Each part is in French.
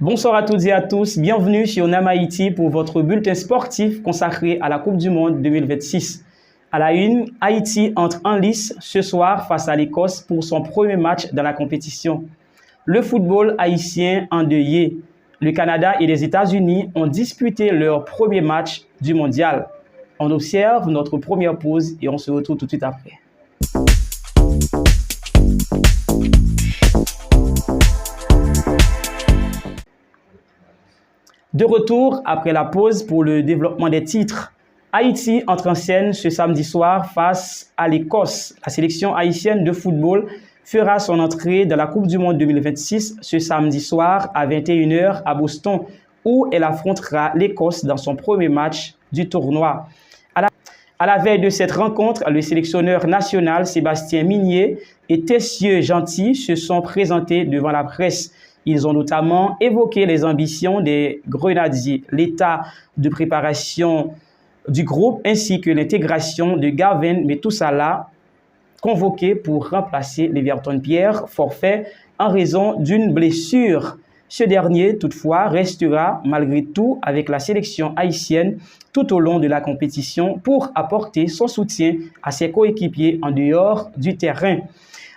Bonsoir à toutes et à tous, bienvenue sur NAM Haïti pour votre bulletin sportif consacré à la Coupe du Monde 2026. À la une, Haïti entre en lice ce soir face à l'Écosse pour son premier match dans la compétition. Le football haïtien endeuillé. Le Canada et les États-Unis ont disputé leur premier match du mondial. On observe notre première pause et on se retrouve tout de suite après. De retour après la pause pour le développement des titres. Haïti entre en scène ce samedi soir face à l'Écosse. La sélection haïtienne de football fera son entrée dans la Coupe du Monde 2026 ce samedi soir à 21 h à Boston, où elle affrontera l'Écosse dans son premier match du tournoi. À la veille de cette rencontre, le sélectionneur national Sébastien Migné et Tessieux Gentil se sont présentés devant la presse. Ils ont notamment évoqué les ambitions des Grenadiers, l'état de préparation du groupe ainsi que l'intégration de Gavin Metusala, convoqué pour remplacer l'Everton Pierre, forfait en raison d'une blessure. Ce dernier, toutefois, restera malgré tout avec la sélection haïtienne tout au long de la compétition pour apporter son soutien à ses coéquipiers en dehors du terrain.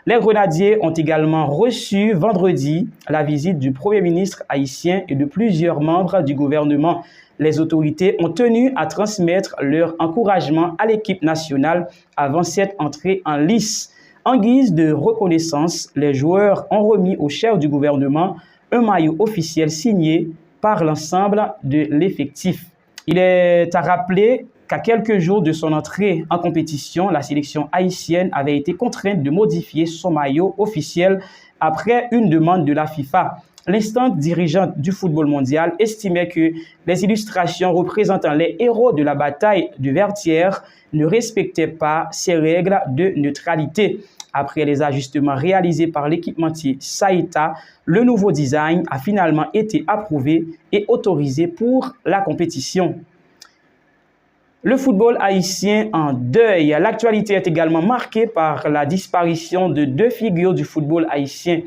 Les Grenadiers ont également reçu vendredi la visite du Premier ministre haïtien et de plusieurs membres du gouvernement. Les autorités ont tenu à transmettre leur encouragement à l'équipe nationale avant cette entrée en lice. En guise de reconnaissance, les joueurs ont remis au chef du gouvernement un maillot officiel signé par l'ensemble de l'effectif. Il est à rappeler qu'à quelques jours de son entrée en compétition, la sélection haïtienne avait été contrainte de modifier son maillot officiel après une demande de la FIFA. L'instance dirigeante du football mondial estimait que les illustrations représentant les héros de la bataille de Vertières ne respectaient pas ces règles de neutralité. Après les ajustements réalisés par l'équipementier Saïta, le nouveau design a finalement été approuvé et autorisé pour la compétition. Le football haïtien en deuil. L'actualité est également marquée par la disparition de deux figures du football haïtien.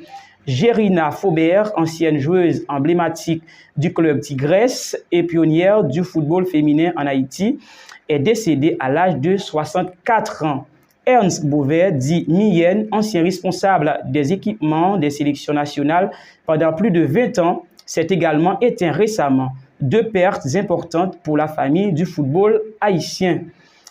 Gérina Faubert, ancienne joueuse emblématique du club Tigresse et pionnière du football féminin en Haïti, est décédée à l'âge de 64 ans. Ernst Beauvais, dit Mien, ancien responsable des équipements des sélections nationales pendant plus de 20 ans, s'est également éteint récemment. Deux pertes importantes pour la famille du football haïtien.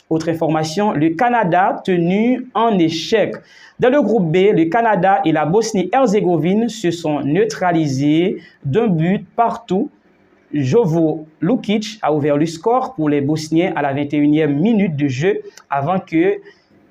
Autre information, le Canada tenu en échec. Dans le groupe B, le Canada et la Bosnie-Herzégovine se sont neutralisés d'un but partout. Jovo Lukic a ouvert le score pour les Bosniens à la 21e minute de jeu avant que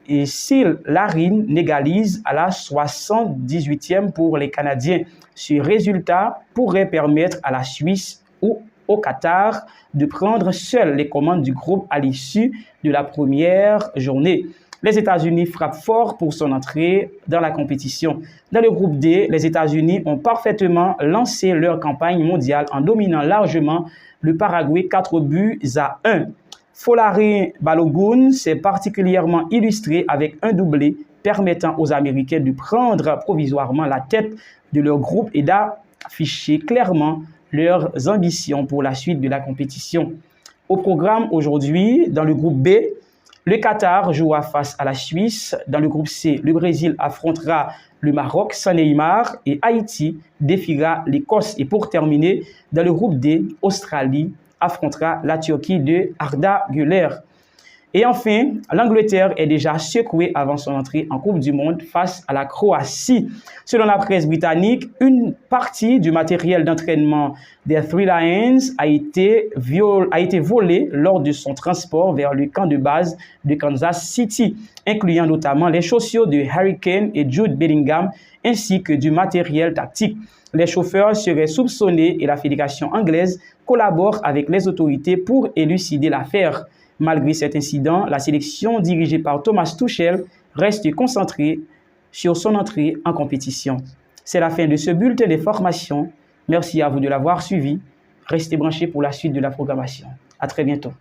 Sil Larin n'égalise à la 78e pour les Canadiens. Ce résultat pourrait permettre à la Suisse ou au Qatar de prendre seuls les commandes du groupe à l'issue de la première journée. Les États-Unis frappent fort pour son entrée dans la compétition. Dans le groupe D, les États-Unis ont parfaitement lancé leur campagne mondiale en dominant largement le Paraguay 4-1. Folarin Balogun s'est particulièrement illustré avec un doublé permettant aux Américains de prendre provisoirement la tête de leur groupe et d'afficher clairement leurs ambitions pour la suite de la compétition. Au programme aujourd'hui, dans le groupe B, le Qatar jouera face à la Suisse. Dans le groupe C, le Brésil affrontera le Maroc sans Neymar et Haïti défiera l'Écosse. Et pour terminer, dans le groupe D, Australie affrontera la Turquie de Arda Güler. Et enfin, l'Angleterre est déjà secouée avant son entrée en Coupe du Monde face à la Croatie. Selon la presse britannique, une partie du matériel d'entraînement des Three Lions a été volée lors de son transport vers le camp de base de Kansas City, incluant notamment les chaussures de Harry Kane et Jude Bellingham, ainsi que du matériel tactique. Les chauffeurs seraient soupçonnés et la fédération anglaise collabore avec les autorités pour élucider l'affaire. Malgré cet incident, la sélection dirigée par Thomas Tuchel reste concentrée sur son entrée en compétition. C'est la fin de ce bulletin des formations. Merci à vous de l'avoir suivi. Restez branchés pour la suite de la programmation. À très bientôt.